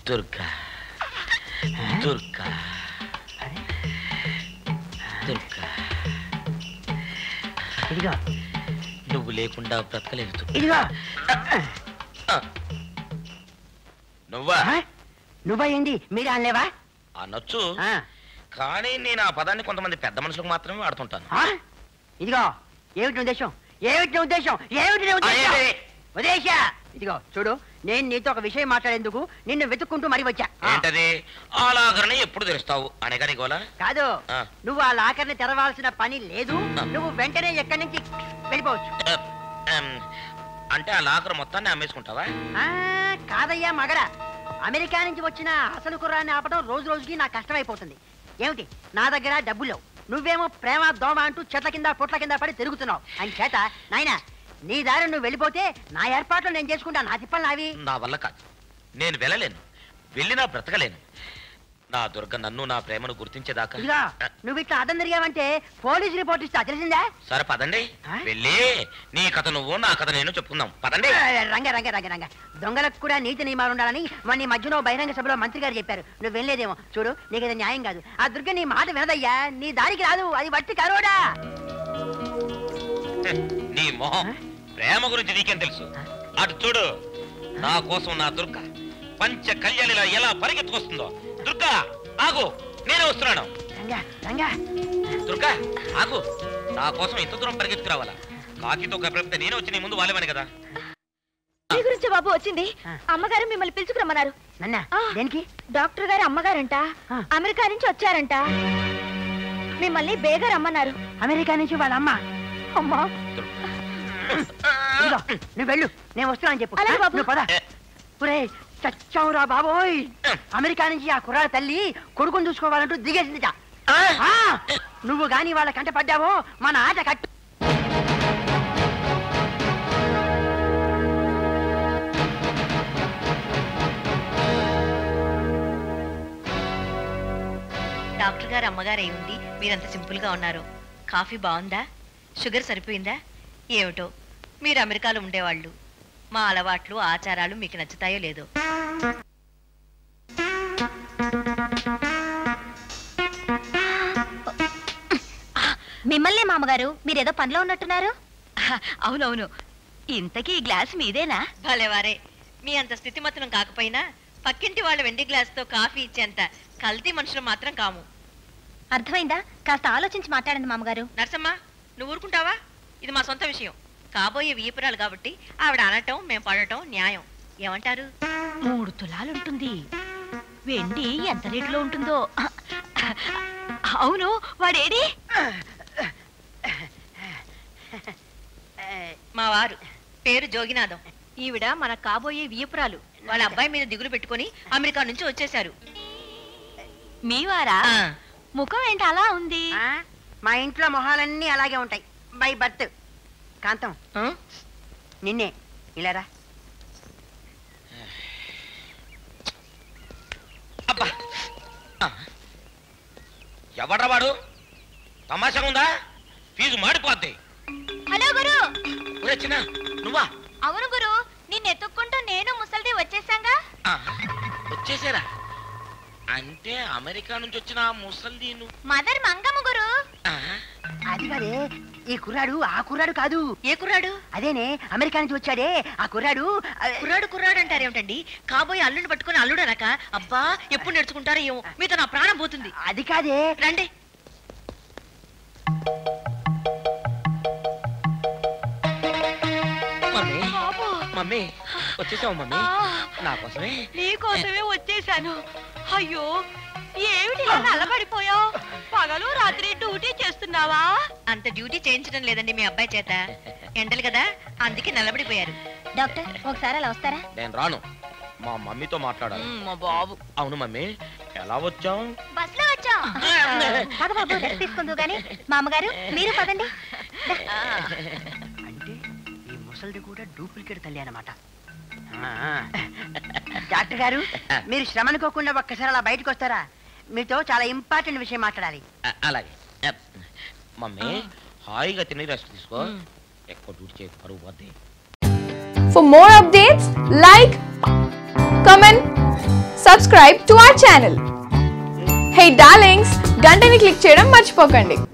దుర్గా దుర్గా దుర్గా ఇదిగో నువ్వు లేకుండా బ్రతకలేదు. ఇదిగో నువ్వా ఏంటి మీరు అనలేవా? అనొచ్చు, కానీ నేను ఆ పదాన్ని కొంతమంది పెద్ద మనుషులకు మాత్రమే వాడుతుంటాను. ఇదిగో ఏమిటి ఉద్దేశం? ఉద్దేశ ఇదిగో చూడు, నేను నీతో ఒక విషయం మాట్లాడేందుకు నిన్ను వెతుక్కుంటూ మరీ వచ్చా. ఏంటది? ఆ లాకర్ని ఎప్పుడు తెరుస్తావు అనే కానీ గోలా కాదు, నువ్వు ఆ లాకర్ని తెరవాల్సిన పని లేదు. నువ్వు వెంటనే ఎక్కడి నుంచి వెళ్ళిపోవచ్చు. అంటే ఆ లాకర్ మొత్తాన్ని అమ్మేసుకుంటావా? కాదయ్యా మగడా, అమెరికా నుంచి వచ్చిన అసలు కుర్రాన్ని ఆపడం రోజు రోజుకి నాకు కష్టమైపోతుంది. ఏమిటి, నా దగ్గర డబ్బులు, నువ్వేమో ప్రేమ దోమ అంటూ చెట్ల కింద పొట్ల కింద పడి తిరుగుతున్నావు. అని చేత నాయనా, నీ దారి నువ్వు వెళ్ళిపోతే నా ఏర్పాట్లు నేను చేసుకుంటా. నా తిప్పలు నావి. నా వల్ల కాదు, నేను వెళ్ళలేను, వెళ్ళినా బ్రతకలేను. నా దుర్గ నన్ను నా ప్రేమను గుర్తించేదాకా. నువ్వు ఇట్లా అర్థం తిరిగావంటే పోలీస్ రిపోర్ట్ ఇస్తా, తెలిసిందా? సరే పదండి, వెళ్ళి నీ కథ నువ్వు నా కథ నేను చెప్పుకుందాం. పదండి. రంగ రంగ రంగ రంగ దొంగలకు కూడా నీతి నియమాలు ఉండాలని మన మధ్యలో బహిరంగ సభలో మంత్రి గారు చెప్పారు. నువ్వు వెళ్ళలేదేమో. చూడు, నీకు ఇది న్యాయం కాదు. ఆ దుర్గ నీ మాట వినదయ్యా, నీ దారికి రాదు, అది వట్టి కరోడా. నీ మొహం, ప్రేమ గురించి నీకేం తెలుసు? అటు చూడు, నా కోసం నా దుర్గ పంచ కళ్యాణిలా ఎలా పరిగెత్తుకొస్తుందో. దుర్గా ఆగు, నేనే వస్తున్నాను. దుర్గా ఆగు, నా కోసం ఇంత దూరం పరిగెత్తుకురావాలా? కాకితో కప్పితే నేనే వచ్చి నీ ముందు వాలేమని కదా. మీ గురించి బాబు వచ్చింది. అమ్మగారు మిమ్మల్ని పిలుచుకురమ్మన్నారు. డాక్టర్ గారు అమ్మగారంట అమెరికా నుంచి వచ్చారంట. మిమ్మల్ని బేగా రమ్మన్నారు. అమెరికా నుంచి వాళ్ళ అమ్మ? అమ్మా నువ్వు వెళ్ళు, నేను వస్తున్నాను చెప్పు. చచ్చావురా బాబోయ్, అమెరికా నుంచి ఆ కుర్రాడ తల్లి కొడుకుని చూసుకోవాలంటూ దిగేసిందిట. నువ్వు గాని వాళ్ళ కంట పడ్డావో మన ఆట కట్టు. డాక్టర్ గారు అమ్మగారు అయి ఉండి మీరంత సింపుల్ గా ఉన్నారు. కాఫీ బాగుందా? షుగర్ సరిపోయిందా? ఏమిటో, మీరు అమెరికాలో ఉండేవాళ్ళు. మా అలవాట్లు ఆచారాలు మీకు నచ్చుతాయో లేదో. మిమ్మల్ని మామగారు, మీరేదో పనిలో ఉన్నట్టున్నారు. అవునవును, ఇంతకీ ఈ గ్లాస్ మీదేనా? భలేవారే, మీ అంత స్థితిమతనం కాకపోయినా పక్కింటి వాళ్ళ వెండి గ్లాస్తో కాఫీ ఇచ్చేంత కల్తీ మనుషులు మాత్రం కాము. అర్థమైందా? కాస్త ఆలోచించి మాట్లాడండి మామగారు. నర్సమ్మ, నువ్వు ఊరుకుంటావా? ఇది మా సొంత విషయం. కాబోయే వీపురాలు కాబట్టి ఆవిడ అనటం మేము పడటం న్యాయం. ఏమంటారు? 3 తులాలుంటుంది. వెండి ఎంత రేట్లో ఉంటుందో. అవును, వాడేడి? మా వారు పేరు జోగినాథం. ఈవిడ మన కాబోయే వీపురాలు. వాళ్ళ అబ్బాయి మీద దిగులు పెట్టుకుని అమెరికా నుంచి వచ్చేశారు. మీ వారా? ముఖం ఏంటి అలా ఉంది? మా ఇంట్లో మొహాలన్నీ అలాగే ఉంటాయి బై బర్త్. కాంతం, నిన్నే ఇలారా. అబ్బా, ఎవడ్రా వాడు? తమాషా ఉందా? ఫీజు మాడిపోద్ది. హలో గురు. చిన్న నువ్వా? అవును గురు, నిన్ను ఎత్తుక్కుంటూ నేను ముసలిది వచ్చేసాంగా. వచ్చేసారా? అంటే అమెరికా నుంచి వచ్చిన ముసలిది మదర్ మంగమ్మ గురు. అది కాదే, ఈ కుర్రాడు ఆ కుర్రాడు కాదు. ఏ కుర్రాడు? అదేనే, అమెరికా నుంచి వచ్చాడే ఆ కుర్రాడు. కుర్రాడు అంటారేమిటండి? కాబోయే అల్లుడిని పట్టుకుని అల్లుడు అనక, అబ్బా ఎప్పుడు నేర్చుకుంటారో ఏమో, మీతో నా ప్రాణం పోతుంది. అది కాదే, రండి. మమ్మీ వచ్చేసావు మమ్మీ? నా కోసమే? నీ కోసమే వచ్చేసాను. అయ్యో, ఏమిటి నల్లబడిపోయావు? పగలు రాత్రి డ్యూటీ చేస్తున్నావా? అంత డ్యూటీ చేయించడం లేదండి మీ అబ్బాయి చేత. ఎండలు కదా, అందుకే నల్లబడిపోయారు. డాక్టర్, ఒకసారి అలా వస్తారా? నేను రాను, మా మమ్మీతో మాట్లాడాలి. మా బాబు. అవును మమ్మీ, ఎలా వచ్చావు? బస్ లో వచ్చా. బాబు రెస్ట్ తీసుకుందు గాని, మా అమ్మగారు మీరు పదండి. అంటే ఈ ముసలిది కూడా డూప్లికేట్ తల్లి అన్నమాట. డాక్టర్ గారు, మీరు శ్రమ అనుకోకుండా ఒక్కసారి అలా బయటకు వస్తారా? మీతో చాలా ఇంపార్టెంట్ విషయం మాట్లాడాలి. అలాగే మమ్మీ, హాయిగా తిని రెస్ట్ తీసుకో. ఎక్కువ డ్యూటీ చేయకు, పరువు పోద్ది. For more updates, like, comment, subscribe to our channel. Hey darlings, గంటని click చేయడం మర్చిపోకండి.